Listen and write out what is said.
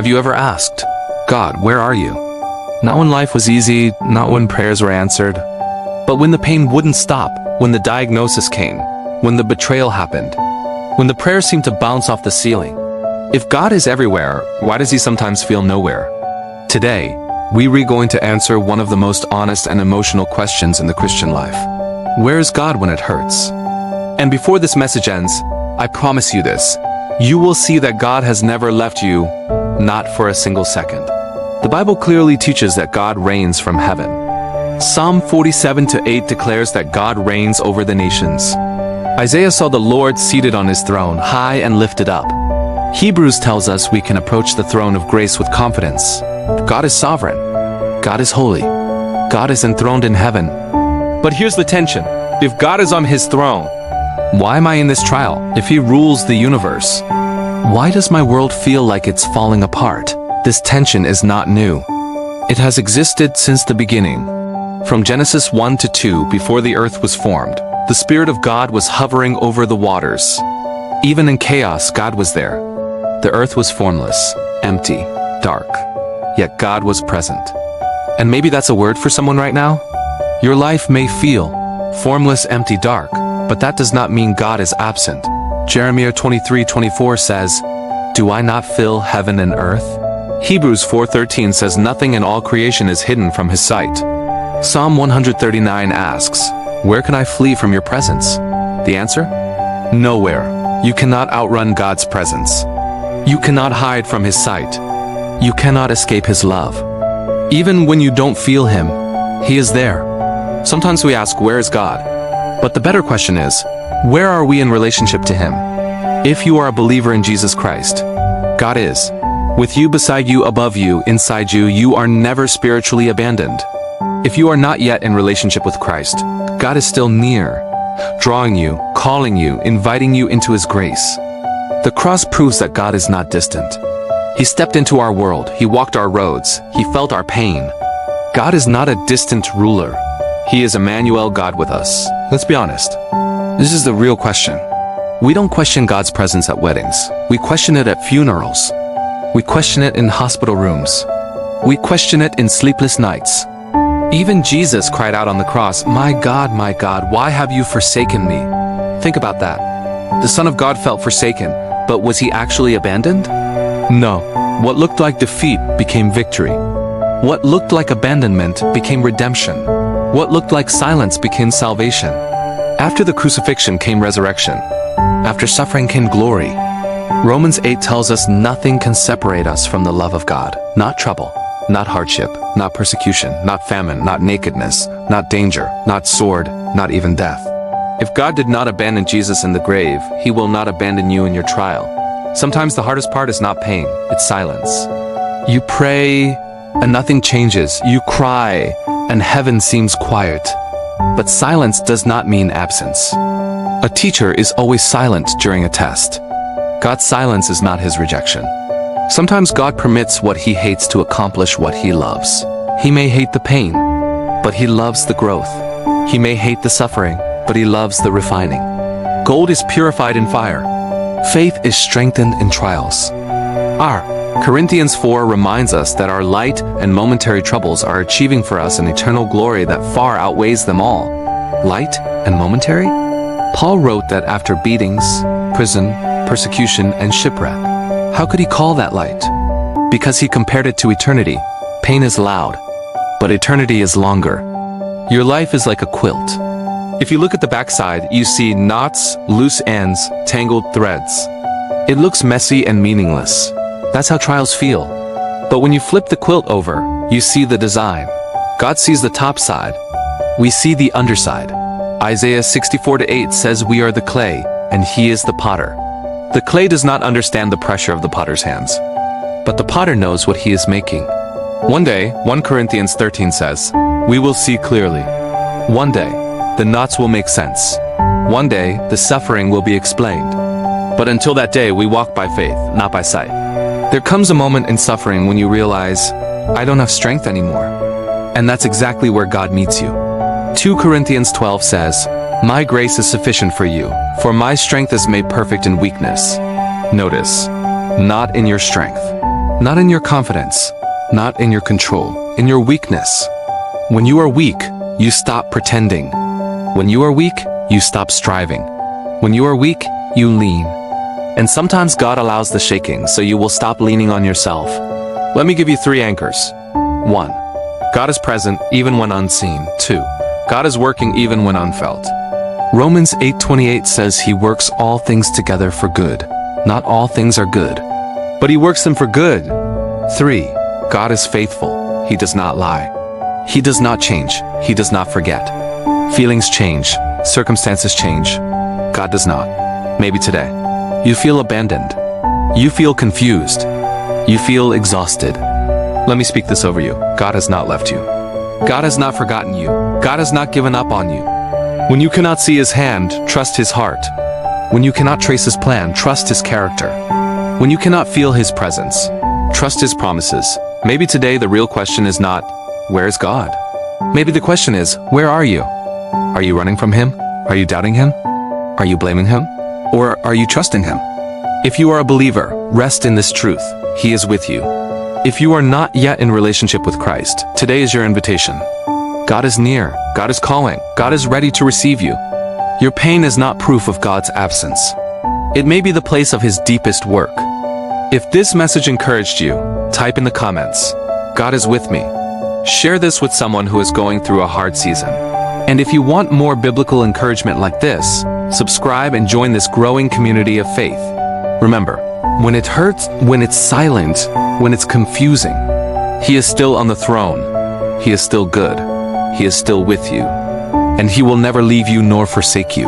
Have you ever asked, God, where are you? Not when life was easy, not when prayers were answered, but when the pain wouldn't stop, when the diagnosis came, when the betrayal happened, when the prayers seemed to bounce off the ceiling. If God is everywhere, why does he sometimes feel nowhere? Today, we're going to answer one of the most honest and emotional questions in the Christian life. Where is God when it hurts? And before this message ends, I promise you this, you will see that God has never left you, not for a single second. The Bible clearly teaches that God reigns from heaven. Psalm 47:8 declares that God reigns over the nations. Isaiah saw the Lord seated on his throne, high and lifted up. Hebrews tells us we can approach the throne of grace with confidence. God is sovereign. God is holy. God is enthroned in heaven. But here's the tension. If God is on his throne, why am I in this trial? If he rules the universe, why does my world feel like it's falling apart? This tension is not new. It has existed since the beginning. From Genesis 1-2, before the earth was formed, the Spirit of God was hovering over the waters. Even in chaos, God was there. The earth was formless, empty, dark. Yet God was present. And maybe that's a word for someone right now? Your life may feel formless, empty, dark, but that does not mean God is absent. Jeremiah 23:24 says, "Do I not fill heaven and earth?" Hebrews 4:13 says nothing in all creation is hidden from his sight. Psalm 139 asks, "Where can I flee from your presence?" The answer? Nowhere. You cannot outrun God's presence. You cannot hide from his sight. You cannot escape his love. Even when you don't feel him, he is there. Sometimes we ask, where is God? But the better question is, where are we in relationship to him? If you are a believer in Jesus Christ, God is. With you, beside you, above you, inside you, you are never spiritually abandoned. If you are not yet in relationship with Christ, God is still near, drawing you, calling you, inviting you into his grace. The cross proves that God is not distant. He stepped into our world, he walked our roads, he felt our pain. God is not a distant ruler. He is Emmanuel, God with us. Let's be honest. This is the real question. We don't question God's presence at weddings. We question it at funerals. We question it in hospital rooms. We question it in sleepless nights. Even Jesus cried out on the cross, my God, why have you forsaken me?" Think about that. The Son of God felt forsaken, but was he actually abandoned? No. What looked like defeat became victory. What looked like abandonment became redemption. What looked like silence became salvation. After the crucifixion came resurrection. After suffering came glory. Romans 8 tells us nothing can separate us from the love of God. Not trouble, not hardship, not persecution, not famine, not nakedness, not danger, not sword, not even death. If God did not abandon Jesus in the grave, he will not abandon you in your trial. Sometimes the hardest part is not pain, it's silence. You pray and nothing changes. You cry and heaven seems quiet. But silence does not mean absence. A teacher is always silent during a test. God's silence is not his rejection. Sometimes God permits what he hates to accomplish what he loves. He may hate the pain, but he loves the growth. He may hate the suffering, but he loves the refining. Gold is purified in fire. Faith is strengthened in trials. Corinthians 4 reminds us that our light and momentary troubles are achieving for us an eternal glory that far outweighs them all. Light and momentary? Paul wrote that after beatings, prison, persecution, and shipwreck. How could he call that light? Because he compared it to eternity. Pain is loud, but eternity is longer. Your life is like a quilt. If you look at the backside, you see knots, loose ends, tangled threads. It looks messy and meaningless. That's how trials feel. But when you flip the quilt over, you see the design. God sees the top side. We see the underside. Isaiah 64:8 says we are the clay, and he is the potter. The clay does not understand the pressure of the potter's hands, but the potter knows what he is making. One day, 1 Corinthians 13 says, we will see clearly. One day, the knots will make sense. One day, the suffering will be explained. But until that day, we walk by faith, not by sight. There comes a moment in suffering when you realize, I don't have strength anymore. And that's exactly where God meets you. 2 Corinthians 12 says, my grace is sufficient for you, for my strength is made perfect in weakness. Notice, not in your strength. Not in your confidence, not in your control, in your weakness. When you are weak, you stop pretending. When you are weak, you stop striving. When you are weak, you lean. And sometimes God allows the shaking so you will stop leaning on yourself. Let me give you 3 anchors. 1. God is present even when unseen. 2. God is working even when unfelt. Romans 8:28 says he works all things together for good. Not all things are good, but he works them for good. 3. God is faithful. He does not lie. He does not change. He does not forget. Feelings change. Circumstances change. God does not. Maybe today, you feel abandoned. You feel confused. You feel exhausted. Let me speak this over you. God has not left you. God has not forgotten you. God has not given up on you. When you cannot see his hand, trust his heart. When you cannot trace his plan, trust his character. When you cannot feel his presence, trust his promises. Maybe today the real question is not, where is God? Maybe the question is, where are you? Are you running from him? Are you doubting him? Are you blaming him? Or are you trusting him? If you are a believer, rest in this truth. He is with you. If you are not yet in relationship with Christ, today is your invitation. God is near. God is calling. God is ready to receive you. Your pain is not proof of God's absence. It may be the place of his deepest work. If this message encouraged you, type in the comments, God is with me. Share this with someone who is going through a hard season. And if you want more biblical encouragement like this, subscribe and join this growing community of faith. Remember, when it hurts, when it's silent, when it's confusing, he is still on the throne. He is still good. He is still with you. And he will never leave you nor forsake you.